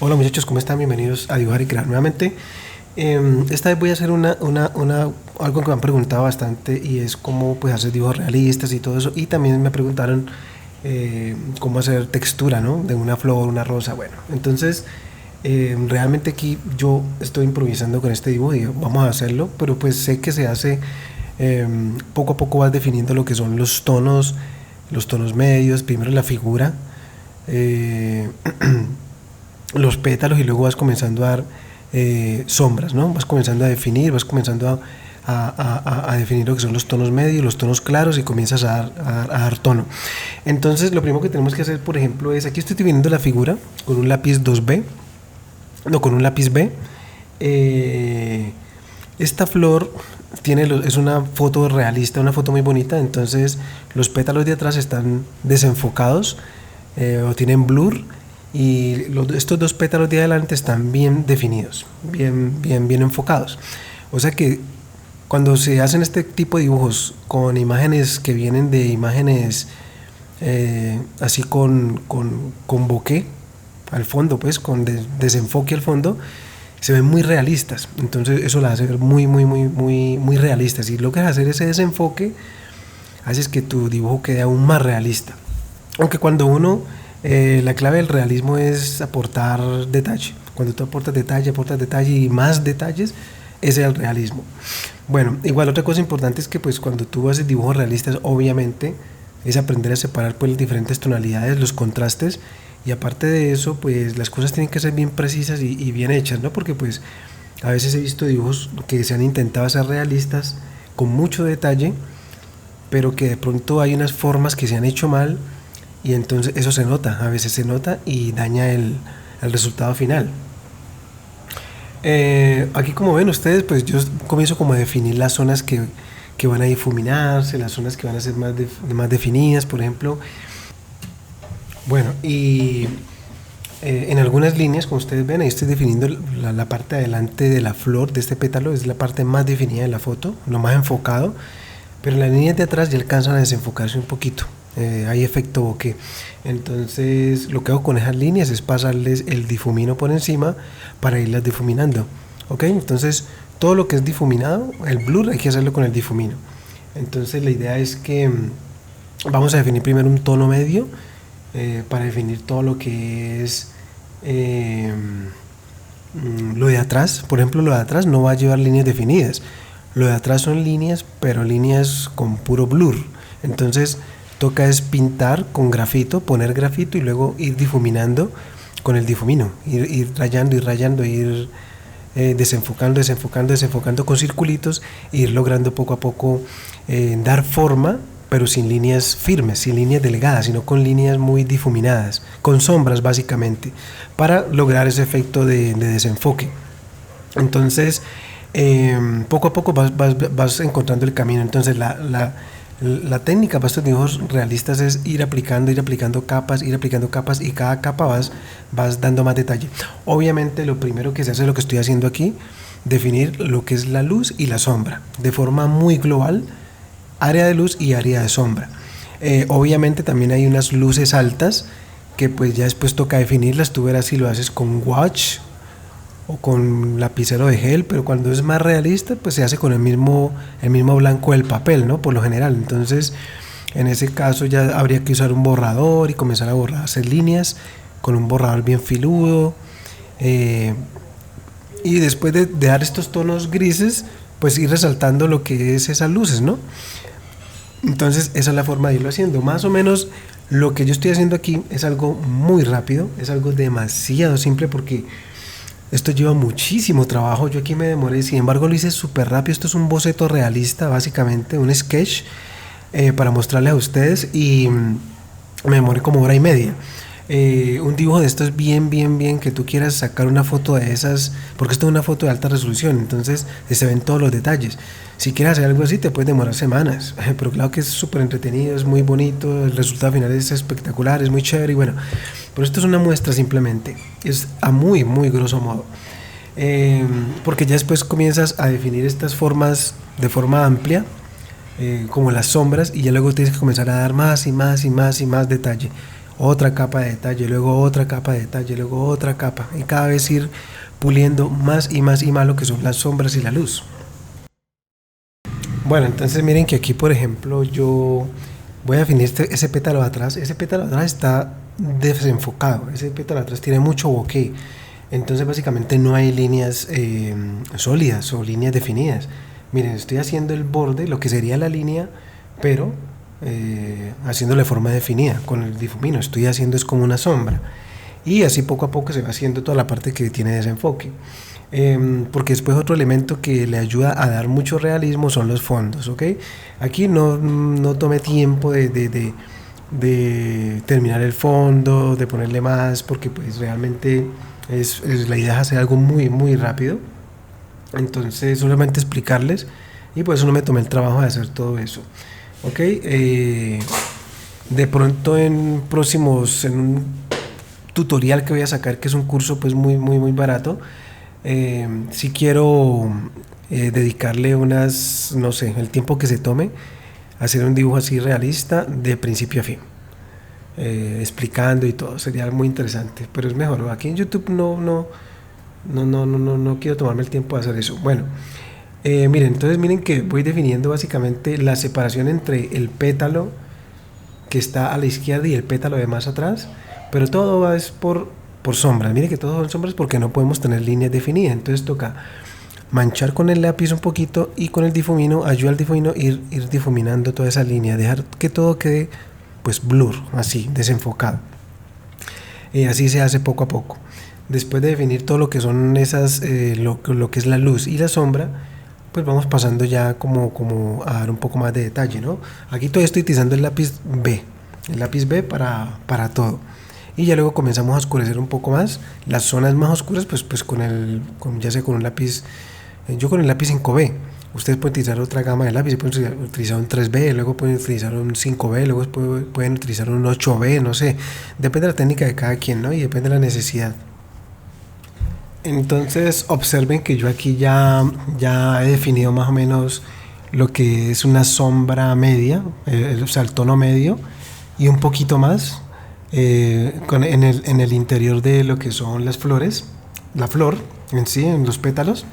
Hola muchachos, ¿cómo están? Bienvenidos a Dibujar y Crear nuevamente. Esta vez voy a hacer algo que me han preguntado bastante y es cómo pues, hacer dibujos realistas y todo eso. Y también me preguntaron cómo hacer textura, ¿no? De una flor, una rosa, bueno. Entonces, realmente aquí yo estoy improvisando con este dibujo y vamos a hacerlo, pero pues sé que se hace poco a poco vas definiendo lo que son los tonos medios, primero la figura. Eh, los pétalos y luego vas comenzando a dar sombras, ¿no? Vas comenzando a definir, vas comenzando a definir lo que son los tonos medios, los tonos claros y comienzas a dar tono. Entonces lo primero que tenemos que hacer, por ejemplo, es, aquí estoy dividiendo la figura con un lápiz 2B, no, con un lápiz B. Esta flor es una foto realista, una foto muy bonita, entonces los pétalos de atrás están desenfocados o tienen blur y estos dos pétalos de adelante están bien definidos, bien enfocados. O sea que cuando se hacen este tipo de dibujos con imágenes que vienen de imágenes así con bokeh al fondo, pues con desenfoque al fondo, se ven muy realistas. Entonces eso la hace ver muy realistas. Si logras hacer ese desenfoque, haces que tu dibujo quede aún más realista. Aunque cuando la clave del realismo es aportar detalle. Cuando tú aportas detalle y más detalles, ese es el realismo. Bueno, igual otra cosa importante es que pues cuando tú haces dibujos realistas, obviamente es aprender a separar pues las diferentes tonalidades, los contrastes, y aparte de eso pues las cosas tienen que ser bien precisas y bien hechas, ¿no? Porque pues a veces he visto dibujos que se han intentado hacer realistas con mucho detalle, pero que de pronto hay unas formas que se han hecho mal y entonces eso se nota, a veces se nota y daña el resultado final. Aquí como ven ustedes, pues yo comienzo como a definir las zonas que van a difuminarse, las zonas que van a ser más definidas, por ejemplo. Bueno, y en algunas líneas, como ustedes ven, ahí estoy definiendo la parte de adelante de la flor, de este pétalo, es la parte más definida de la foto, lo más enfocado, pero las líneas de atrás ya alcanzan a desenfocarse un poquito. Hay efecto bokeh. Entonces lo que hago con esas líneas es pasarles el difumino por encima para irlas difuminando. ¿Ok? Entonces todo lo que es difuminado, el blur hay que hacerlo con el difumino. Entonces la idea es que vamos a definir primero un tono medio para definir todo lo que es lo de atrás. Por ejemplo, lo de atrás no va a llevar líneas definidas. Lo de atrás son líneas, pero líneas con puro blur. Entonces toca es pintar con grafito, poner grafito y luego ir difuminando con el difumino, ir rayando, ir desenfocando con circulitos e ir logrando poco a poco dar forma, pero sin líneas firmes, sin líneas delgadas, sino con líneas muy difuminadas, con sombras básicamente, para lograr ese efecto de desenfoque. Entonces poco a poco vas encontrando el camino. Entonces la técnica para estos dibujos realistas es ir aplicando capas y cada capa vas dando más detalle. Obviamente lo primero que se hace es lo que estoy haciendo aquí, definir lo que es la luz y la sombra de forma muy global, área de luz y área de sombra. Obviamente también hay unas luces altas que pues ya después toca definirlas. Tú verás si lo haces con wash o con lapicero de gel, pero cuando es más realista pues se hace con el mismo blanco del papel, ¿no? Por lo general. Entonces en ese caso ya habría que usar un borrador y comenzar a borrar, hacer líneas con un borrador bien filudo, y después de dar estos tonos grises pues ir resaltando lo que es esas luces, ¿no? Entonces esa es la forma de irlo haciendo. Más o menos lo que yo estoy haciendo aquí es algo muy rápido, es algo demasiado simple porque esto lleva muchísimo trabajo. Yo aquí me demoré, sin embargo lo hice súper rápido. Esto es un boceto realista, básicamente, un sketch para mostrarles a ustedes, y me demoré como hora y media. Un dibujo de estos bien que tú quieras sacar una foto de esas, porque esto es una foto de alta resolución, entonces se ven todos los detalles. Si quieres hacer algo así te puedes demorar semanas, pero claro que es súper entretenido, es muy bonito, el resultado final es espectacular, es muy chévere y bueno, pero esto es una muestra simplemente, es a muy grosso modo, porque ya después comienzas a definir estas formas de forma amplia, como las sombras, y ya luego tienes que comenzar a dar más detalle. otra capa de detalle, luego otra capa de detalle, luego otra capa, y cada vez ir puliendo más y más y más lo que son las sombras y la luz. Bueno, entonces miren que aquí, por ejemplo, yo voy a definir ese pétalo de atrás. Ese pétalo de atrás está desenfocado, ese pétalo de atrás tiene mucho bokeh. Entonces básicamente no hay líneas sólidas o líneas definidas. Miren, estoy haciendo el borde, lo que sería la línea, pero haciéndole forma definida con el difumino. Estoy haciendo es como una sombra. Y así poco a poco se va haciendo toda la parte que tiene desenfoque. Porque después otro elemento que le ayuda a dar mucho realismo son los fondos, ¿ok? Aquí no tomé tiempo de terminar el fondo, de ponerle más, porque pues realmente la idea es hacer algo muy rápido. Entonces solamente explicarles, y por eso no me tomé el trabajo de hacer todo eso, ¿ok? De pronto en un tutorial que voy a sacar, que es un curso pues muy barato, si quiero dedicarle no sé, el tiempo que se tome, hacer un dibujo así realista de principio a fin, explicando y todo, sería muy interesante, pero es mejor. Aquí en YouTube no quiero tomarme el tiempo de hacer eso. Bueno, miren que voy definiendo básicamente la separación entre el pétalo que está a la izquierda y el pétalo de más atrás, pero todo es por sombras. Miren que todos son sombras porque no podemos tener líneas definidas, entonces toca manchar con el lápiz un poquito y con el difumino, ayuda al difumino ir difuminando toda esa línea, dejar que todo quede pues blur, así, desenfocado. Así se hace poco a poco. Después de definir todo lo que son esas, lo que es la luz y la sombra, pues vamos pasando ya como a dar un poco más de detalle, ¿no? Aquí todavía estoy utilizando el lápiz B para todo. Y ya luego comenzamos a oscurecer un poco más las zonas más oscuras, pues ya sea con un lápiz, yo con el lápiz 5B. Ustedes pueden utilizar otra gama de lápiz, pueden utilizar un 3B, luego pueden utilizar un 5B, luego pueden utilizar un 8B, no sé, depende de la técnica de cada quien, ¿no? Y depende de la necesidad. Entonces observen que yo aquí ya he definido más o menos lo que es una sombra media, o sea, el tono medio y un poquito más en el interior de lo que son las flores, la flor en sí, en los pétalos,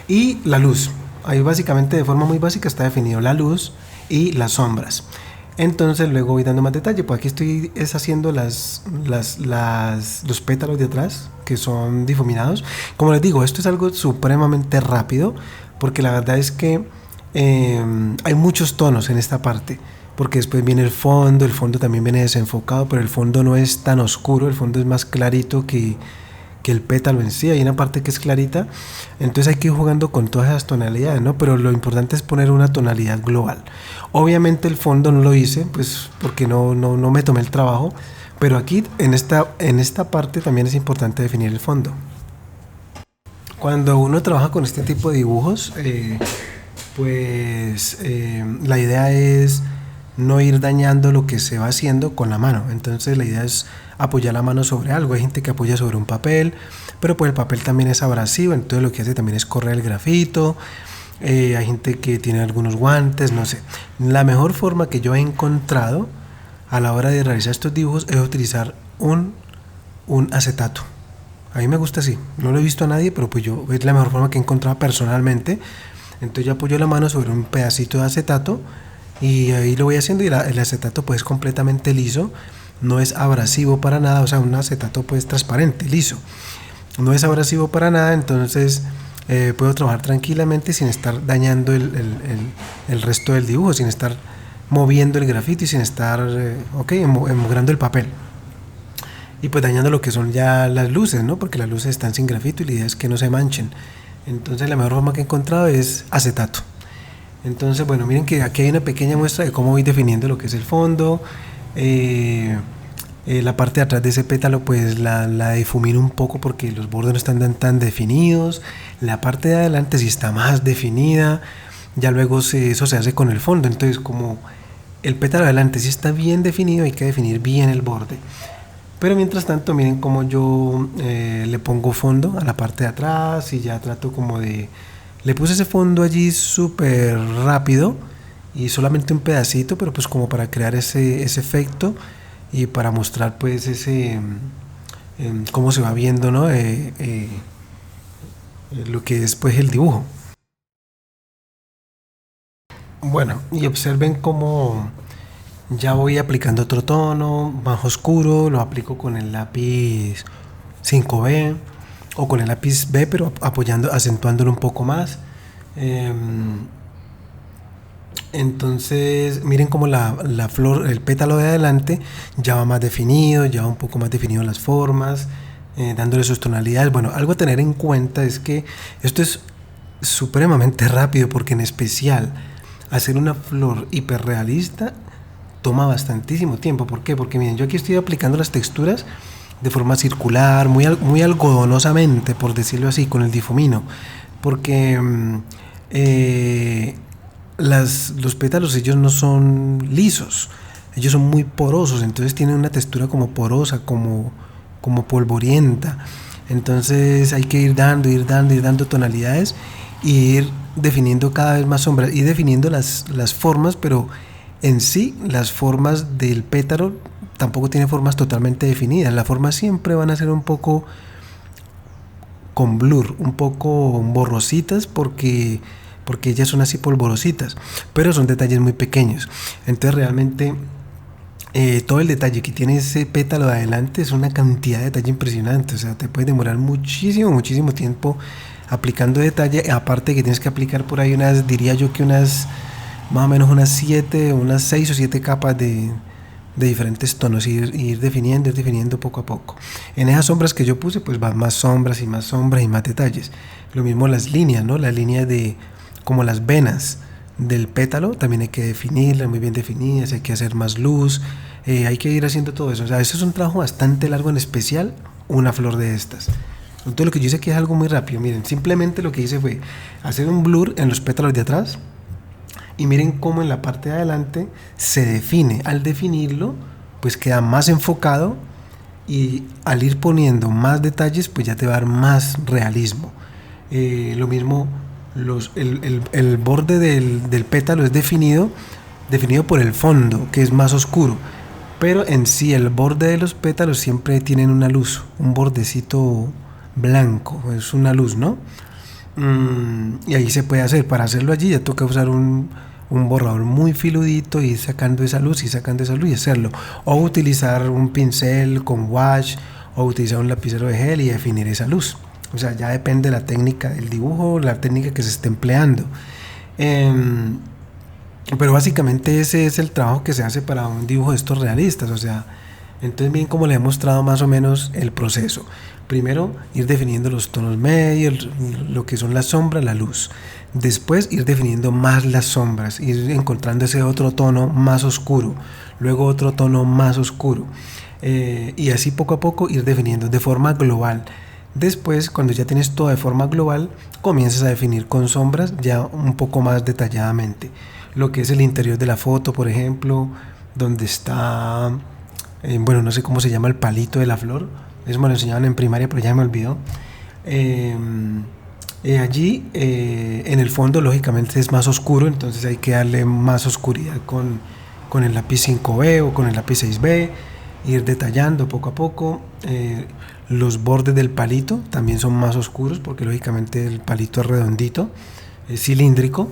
y la luz. Ahí básicamente de forma muy básica está definido la luz y las sombras. Entonces luego voy dando más detalle, pues aquí estoy haciendo los pétalos de atrás que son difuminados. Como les digo, esto es algo supremamente rápido porque la verdad es que hay muchos tonos en esta parte, porque después viene el fondo también viene desenfocado, pero el fondo no es tan oscuro, el fondo es más clarito que el pétalo en sí. Hay una parte que es clarita, entonces hay que ir jugando con todas esas tonalidades, ¿no? Pero lo importante es poner una tonalidad global. Obviamente el fondo no lo hice, pues porque no me tomé el trabajo, pero aquí en esta parte también es importante definir el fondo. Cuando uno trabaja con este tipo de dibujos, la idea es no ir dañando lo que se va haciendo con la mano. Entonces la idea es apoyar la mano sobre algo. Hay gente que apoya sobre un papel, pero pues el papel también es abrasivo, entonces lo que hace también es correr el grafito. Hay gente que tiene algunos guantes, no sé. La mejor forma que yo he encontrado a la hora de realizar estos dibujos es utilizar un acetato. A mí me gusta así, no lo he visto a nadie, pero pues es la mejor forma que he encontrado personalmente. Entonces yo apoyo la mano sobre un pedacito de acetato y ahí lo voy haciendo, y el acetato pues es completamente liso, no es abrasivo para nada. O sea, un acetato pues transparente, liso, no es abrasivo para nada. Entonces puedo trabajar tranquilamente sin estar dañando el resto del dibujo, sin estar moviendo el grafito y sin estar emogrando el papel y pues dañando lo que son ya las luces, ¿no? Porque las luces están sin grafito y la idea es que no se manchen. Entonces la mejor forma que he encontrado es acetato. Entonces, bueno, miren que aquí hay una pequeña muestra de cómo voy definiendo lo que es el fondo. La parte de atrás de ese pétalo pues la difumino un poco porque los bordes no están tan definidos. La parte de adelante sí está más definida. Ya luego eso se hace con el fondo. Entonces, como el pétalo de adelante sí está bien definido, hay que definir bien el borde. Pero mientras tanto, miren cómo yo le pongo fondo a la parte de atrás y ya trato como de... Le puse ese fondo allí súper rápido y solamente un pedacito, pero pues como para crear ese efecto. y para mostrar pues ese cómo se va viendo, ¿no? Lo que es pues el dibujo. Bueno, y observen cómo ya voy aplicando otro tono más oscuro, lo aplico con el lápiz 5B o con el lápiz B, pero apoyando, acentuándolo un poco más. Entonces, miren cómo la flor, el pétalo de adelante ya va más definido, ya va un poco más definido las formas, dándole sus tonalidades. Bueno, algo a tener en cuenta es que esto es supremamente rápido, porque en especial hacer una flor hiperrealista toma bastantísimo tiempo. ¿Por qué? Porque miren, yo aquí estoy aplicando las texturas de forma circular, muy algodonosamente, por decirlo así, con el difumino, porque los pétalos, ellos no son lisos, ellos son muy porosos, entonces tienen una textura como porosa, como polvorienta. Entonces hay que ir dando tonalidades y ir definiendo cada vez más sombras, ir definiendo las formas, pero en sí las formas del pétalo tampoco tienen formas totalmente definidas. Las formas siempre van a ser un poco con blur, un poco borrositas, porque ellas son así polvorositas, pero son detalles muy pequeños. Entonces realmente todo el detalle que tiene ese pétalo de adelante es una cantidad de detalle impresionante. O sea, te puede demorar muchísimo tiempo aplicando detalle. Aparte que tienes que aplicar por ahí diría yo que más o menos unas 6 o 7 capas de diferentes tonos, y ir definiendo poco a poco. En esas sombras que yo puse, pues van más sombras y más detalles. Lo mismo las líneas, ¿no? Las líneas como las venas del pétalo, también hay que definirlas muy bien definidas, hay que hacer más luz, hay que ir haciendo todo eso. O sea, eso es un trabajo bastante largo, en especial una flor de estas. Entonces lo que yo hice aquí es algo muy rápido. Miren, simplemente lo que hice fue hacer un blur en los pétalos de atrás, y miren cómo en la parte de adelante se define. Al definirlo, pues queda más enfocado, y al ir poniendo más detalles, pues ya te va a dar más realismo. Lo mismo, el borde del pétalo es definido por el fondo, que es más oscuro, pero en sí el borde de los pétalos siempre tienen una luz, un bordecito blanco, es una luz, ¿no? Y ahí se puede hacer. Para hacerlo allí ya toca usar un borrador muy filudito, y ir sacando esa luz y hacerlo, o utilizar un pincel con wash, o utilizar un lapicero de gel y definir esa luz. O sea, ya depende de la técnica del dibujo, la técnica que se esté empleando. Pero básicamente ese es el trabajo que se hace para un dibujo de estos realistas. O sea, entonces bien, como les he mostrado más o menos el proceso. Primero, ir definiendo los tonos medios, lo que son las sombras, la luz. Después, ir definiendo más las sombras, ir encontrando ese otro tono más oscuro, luego otro tono más oscuro, y así poco a poco ir definiendo de forma global. Después, cuando ya tienes todo de forma global, comienzas a definir con sombras ya un poco más detalladamente lo que es el interior de la foto, por ejemplo, donde está, bueno, no sé cómo se llama el palito de la flor. Eso me lo enseñaban en primaria, pero ya me olvidó. Allí, en el fondo, lógicamente es más oscuro, entonces hay que darle más oscuridad con el lápiz 5B o con el lápiz 6B, ir detallando poco a poco. Los bordes del palito también son más oscuros, porque lógicamente el palito es redondito, es cilíndrico.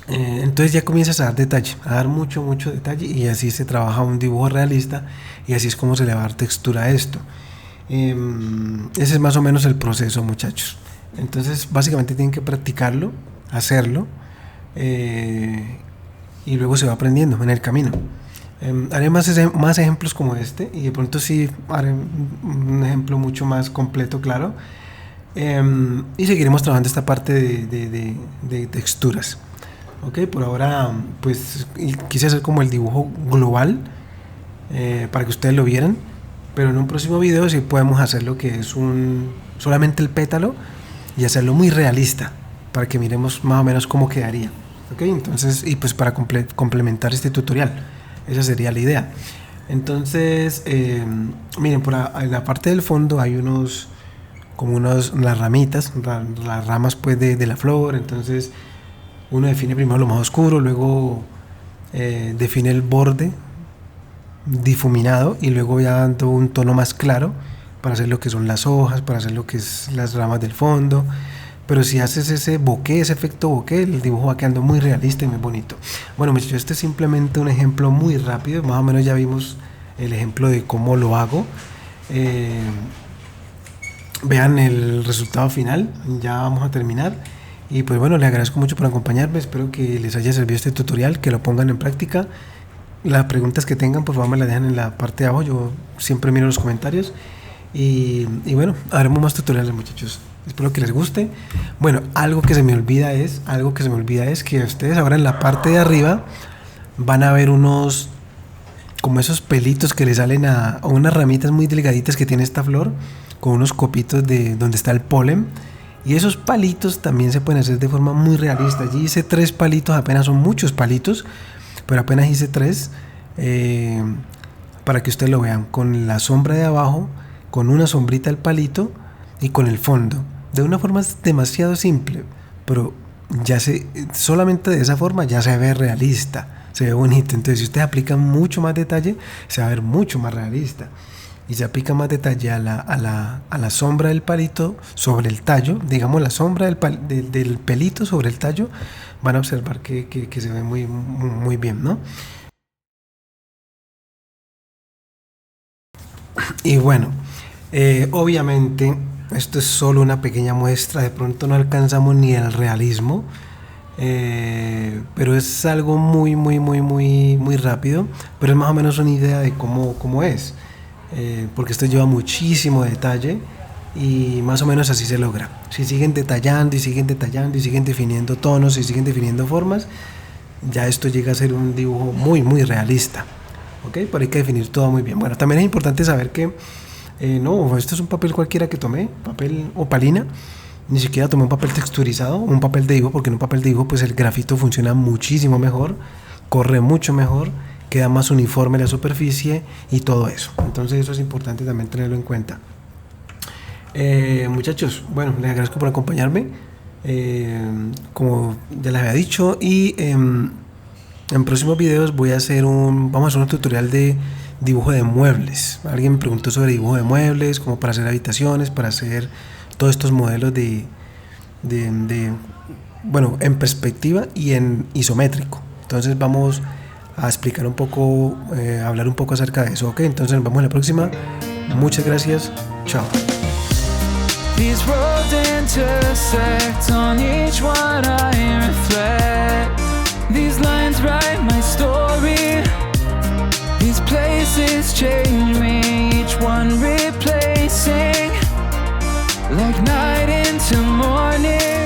Entonces ya comienzas a dar detalle, a dar mucho detalle, y así se trabaja un dibujo realista, y así es como se le va a dar textura a esto. Ese es más o menos el proceso, muchachos. Entonces básicamente tienen que practicarlo, hacerlo, y luego se va aprendiendo en el camino. Haré más ejemplos como este, y de pronto sí haré un ejemplo mucho más completo, claro. Y seguiremos trabajando esta parte de texturas. Ok, por ahora pues quise hacer como el dibujo global, para que ustedes lo vieran, pero en un próximo video sí podemos hacer lo que es solamente el pétalo, y hacerlo muy realista, para que miremos más o menos cómo quedaría. Ok, entonces, y pues para complementar este tutorial, esa sería la idea. Entonces, miren, en la parte del fondo hay las ramitas, las ramas pues de la flor. Entonces uno define primero lo más oscuro, luego define el borde difuminado y luego ya dando un tono más claro para hacer lo que son las hojas, para hacer lo que es las ramas del fondo. Pero si haces ese bokeh, ese efecto bokeh, el dibujo va quedando muy realista y muy bonito. Bueno, muchachos, este es simplemente un ejemplo muy rápido. Más o menos ya vimos el ejemplo de cómo lo hago. Vean el resultado final. Ya vamos a terminar. Y pues bueno, les agradezco mucho por acompañarme. Espero que les haya servido este tutorial, que lo pongan en práctica. Las preguntas que tengan, por favor, me las dejan en la parte de abajo. Yo siempre miro los comentarios. Y bueno, haremos más tutoriales, muchachos. Espero que les guste. Bueno, algo que se me olvida es que ustedes ahora en la parte de arriba van a ver unos, como esos pelitos que le salen a unas ramitas muy delgaditas que tiene esta flor, con unos copitos de donde está el polen. Y esos palitos también se pueden hacer de forma muy realista. Allí hice 3 palitos, apenas son muchos palitos, pero apenas hice 3 para que ustedes lo vean, con la sombra de abajo, con una sombrita al palito y con el fondo. De una forma demasiado simple, pero solamente de esa forma ya se ve realista, se ve bonito. Entonces si ustedes aplican mucho más detalle, se va a ver mucho más realista. Y se aplica más detalle a la sombra del palito sobre el tallo, digamos la sombra del pelito sobre el tallo, van a observar que se ve muy, muy, muy bien, ¿no? Y bueno, obviamente esto es solo una pequeña muestra, de pronto no alcanzamos ni el realismo, pero es algo muy, muy, muy, muy, muy rápido, pero es más o menos una idea de cómo es. Porque esto lleva muchísimo detalle y más o menos así se logra. Si siguen detallando y siguen detallando y siguen definiendo tonos y siguen definiendo formas, ya esto llega a ser un dibujo muy, muy realista. ¿Ok? Pero hay que definir todo muy bien. Bueno, también es importante saber que no, esto es un papel cualquiera que tomé, papel opalina. Ni siquiera tomé un papel texturizado, un papel de dibujo, porque en un papel de dibujo pues el grafito funciona muchísimo mejor, corre mucho mejor, queda más uniforme la superficie y todo eso. Entonces eso es importante también tenerlo en cuenta. Muchachos, bueno, les agradezco por acompañarme, como ya les había dicho, y en próximos videos vamos a hacer un tutorial de dibujo de muebles. Alguien me preguntó sobre dibujo de muebles, como para hacer habitaciones, para hacer todos estos modelos bueno, en perspectiva y en isométrico. Entonces vamos a explicar un poco, hablar un poco acerca de eso. Ok, entonces nos vemos en la próxima. Muchas gracias. Chao. These roads intersect, on each one I reflect. These lines write my story. These places change me, each one replacing, like night into morning.